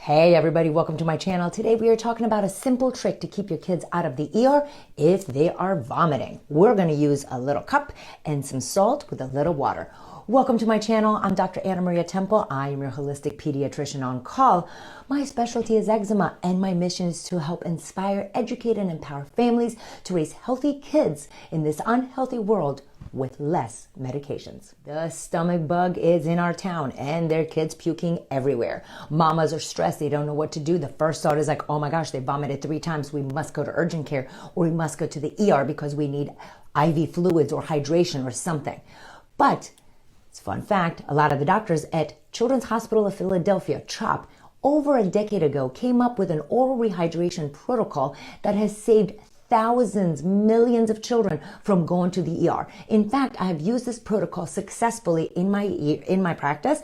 Hey everybody, welcome to my channel. Today we are talking about a simple trick to keep your kids out of the ER if they are vomiting. We're going to use a little cup and some salt with a little water. Welcome to my channel. I'm Dr. Anna Maria Temple. I am your holistic pediatrician on call. My specialty is eczema, and my mission is to help inspire, educate, and empower families to raise healthy kids in this unhealthy world with less medications. The stomach bug is in our town and their kids puking everywhere. Mamas are stressed. They don't know what to do. The first thought is like, oh my gosh, they vomited 3 times. We must go to urgent care, or we must go to the ER because we need IV fluids or hydration or something. But it's a fun fact, a lot of the doctors at Children's Hospital of Philadelphia, CHOP, over a decade ago came up with an oral rehydration protocol that has saved thousands, millions of children from going to the ER. In fact, I have used this protocol successfully in my practice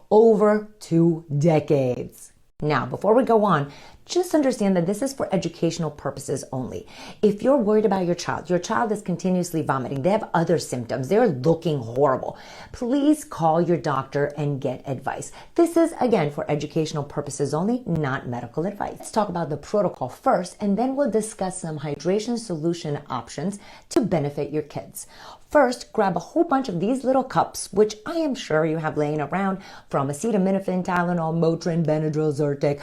over 2 decades. Now, before we go on, just understand that this is for educational purposes only. If you're worried about your child is continuously vomiting, they have other symptoms, they're looking horrible, please call your doctor and get advice. This is, again, for educational purposes only, not medical advice. Let's talk about the protocol first, and then we'll discuss some hydration solution options to benefit your kids. First, grab a whole bunch of these little cups, which I am sure you have laying around, from acetaminophen, Tylenol, Motrin, Benadryl, Zyrtec,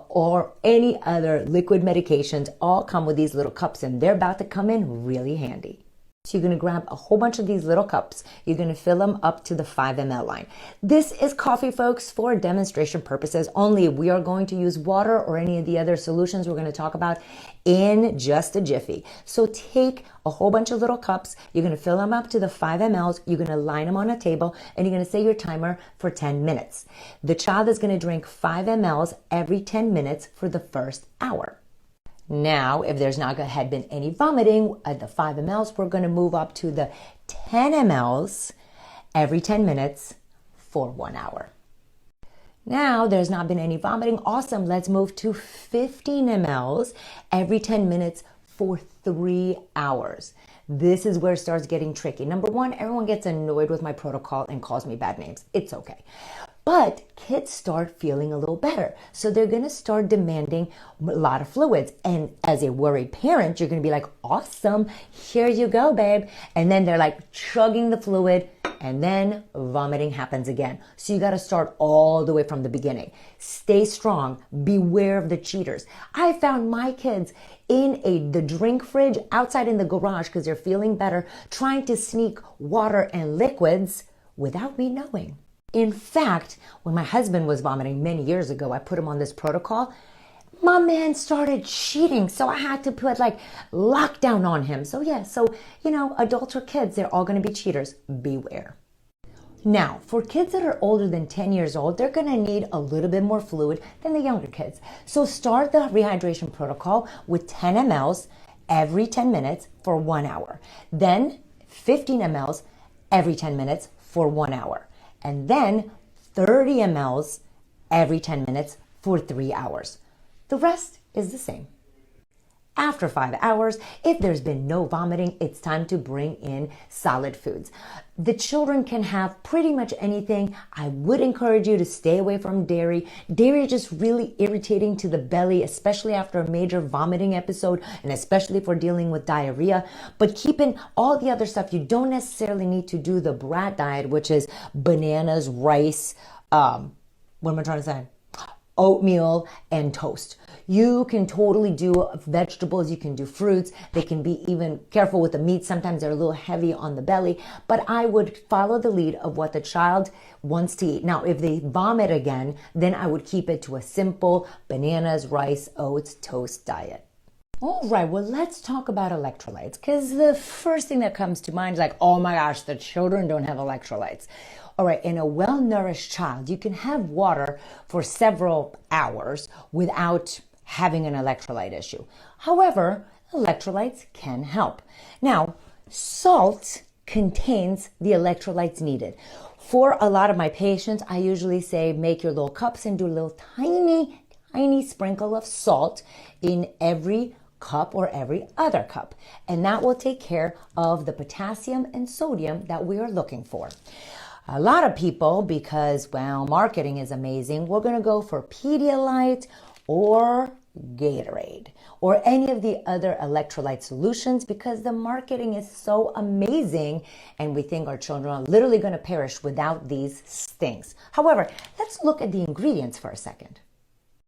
or any other liquid medications. All come with these little cups, and they're about to come in really handy. So you're going to grab a whole bunch of these little cups. You're going to fill them up to the 5 ml line. This is coffee, folks, for demonstration purposes only. We are going to use water or any of the other solutions we're going to talk about in just a jiffy. So take a whole bunch of little cups. You're going to fill them up to the 5 mLs. You're going to line them on a table, and you're going to set your timer for 10 minutes. The child is going to drink 5 mLs every 10 minutes for the first hour. Now, if there's not had been any vomiting at the 5 mLs, we're going to move up to the 10 mLs every 10 minutes for 1 hour. Now, there's not been any vomiting. Awesome. Let's move to 15 mLs every 10 minutes for 3 hours. This is where it starts getting tricky. Number one, everyone gets annoyed with my protocol and calls me bad names. It's okay. But kids start feeling a little better. So they're going to start demanding a lot of fluids. And as a worried parent, you're going to be like, awesome, here you go, babe. And then they're like chugging the fluid, and then vomiting happens again. So you got to start all the way from the beginning. Stay strong. Beware of the cheaters. I found my kids in the drink fridge outside in the garage because they're feeling better, trying to sneak water and liquids without me knowing. In fact, when my husband was vomiting many years ago, I put him on this protocol. My man started cheating, so I had to put like lockdown on him. So adults or kids, they're all going to be cheaters. Beware. Now, for kids that are older than 10 years old, they're going to need a little bit more fluid than the younger kids. So start the rehydration protocol with 10 mLs every 10 minutes for 1 hour. Then 15 mLs every 10 minutes for 1 hour. And then 30 mLs every 10 minutes for 3 hours. The rest is the same. After 5 hours, if there's been no vomiting, it's time to bring in solid foods. The children can have pretty much anything. I would encourage you to stay away from dairy. Dairy is just really irritating to the belly, especially after a major vomiting episode, and especially if we're dealing with diarrhea. But keeping all the other stuff, you don't necessarily need to do the brat diet, which is bananas, rice, what am I trying to say? Oatmeal and toast. You can totally do vegetables, you can do fruits. They can be even careful with the meat. Sometimes they're a little heavy on the belly, but I would follow the lead of what the child wants to eat. Now, if they vomit again, then I would keep it to a simple bananas, rice, oats, toast diet. All right, well, let's talk about electrolytes, because the first thing that comes to mind is like, oh my gosh, the children don't have electrolytes. All right, in a well-nourished child, you can have water for several hours without having an electrolyte issue. However, electrolytes can help. Now, salt contains the electrolytes needed. For a lot of my patients, I usually say make your little cups and do a little tiny sprinkle of salt in every cup or every other cup. And that will take care of the potassium and sodium that we are looking for. A lot of people, because, well, marketing is amazing, we're going to go for Pedialyte or Gatorade or any of the other electrolyte solutions because the marketing is so amazing and we think our children are literally going to perish without these things. However, let's look at the ingredients for a second.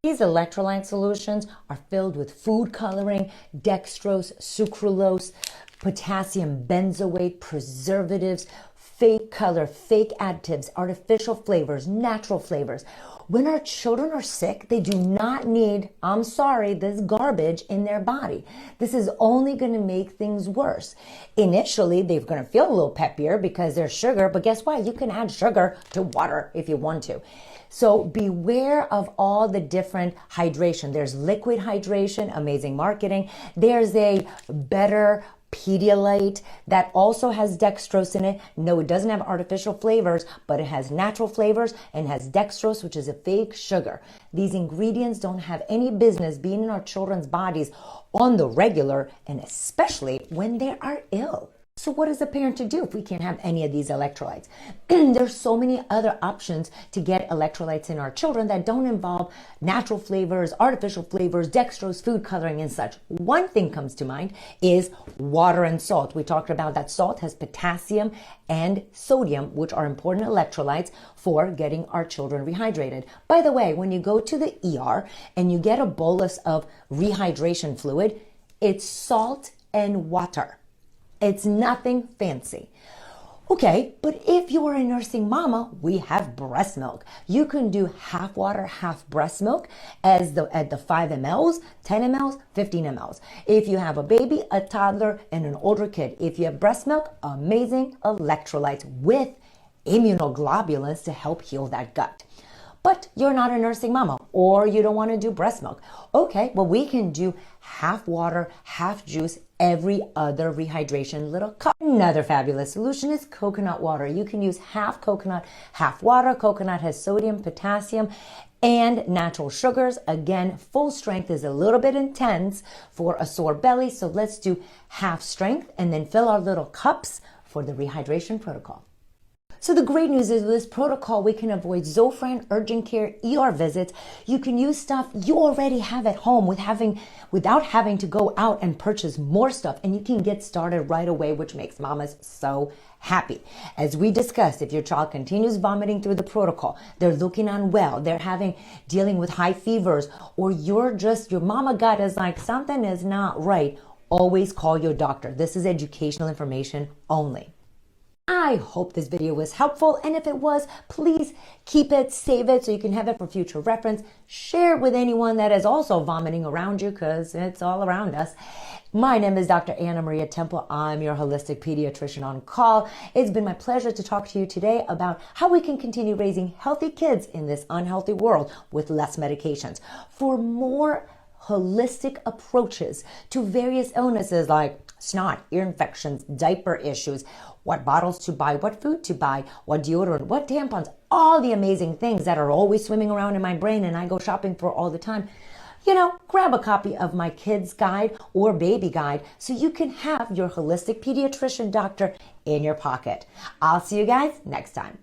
These electrolyte solutions are filled with food coloring, dextrose, sucralose, potassium benzoate, preservatives, fake color, fake additives, artificial flavors, natural flavors. When our children are sick, they do not need, I'm sorry, this garbage in their body. This is only going to make things worse. Initially, they're going to feel a little peppier because there's sugar, but guess what? You can add sugar to water if you want to. So beware of all the different hydration. There's liquid hydration, amazing marketing. There's a better Pedialyte that also has dextrose in it. No, it doesn't have artificial flavors, but it has natural flavors and has dextrose, which is a fake sugar. These ingredients don't have any business being in our children's bodies on the regular, and especially when they are ill. So what is a parent to do if we can't have any of these electrolytes? There's so many other options to get electrolytes in our children that don't involve natural flavors, artificial flavors, dextrose, food coloring, and such. One thing comes to mind is water and salt. We talked about that salt has potassium and sodium, which are important electrolytes for getting our children rehydrated. By the way, when you go to the ER and you get a bolus of rehydration fluid, it's salt and water. It's nothing fancy. Okay, but if you are a nursing mama, we have breast milk. You can do half water, half breast milk at the 5 mLs, 10 mLs, 15 mLs. If you have a baby, a toddler, and an older kid, if you have breast milk, amazing electrolytes with immunoglobulins to help heal that gut. But you're not a nursing mama or you don't want to do breast milk. Okay, well, we can do half water, half juice, every other rehydration little cup. Another fabulous solution is coconut water. You can use half coconut, half water. Coconut has sodium, potassium, and natural sugars. Again, full strength is a little bit intense for a sore belly, so let's do half strength and then fill our little cups for the rehydration protocol. So the great news is with this protocol, we can avoid Zofran, urgent care, ER visits. You can use stuff you already have at home without having to go out and purchase more stuff. And you can get started right away, which makes mamas so happy. As we discussed, if your child continues vomiting through the protocol, they're looking unwell, they're dealing with high fevers, or your mama gut is like, something is not right, always call your doctor. This is educational information only. I hope this video was helpful, and if it was, please keep it, save it so you can have it for future reference. Share it with anyone that is also vomiting around you because it's all around us. My name is Dr. Anna Maria Temple. I'm your holistic pediatrician on call. It's been my pleasure to talk to you today about how we can continue raising healthy kids in this unhealthy world with less medications. For more holistic approaches to various illnesses like snot, ear infections, diaper issues, what bottles to buy, what food to buy, what deodorant, what tampons, all the amazing things that are always swimming around in my brain and I go shopping for all the time. Grab a copy of my kids guide or baby guide so you can have your holistic pediatrician doctor in your pocket. I'll see you guys next time.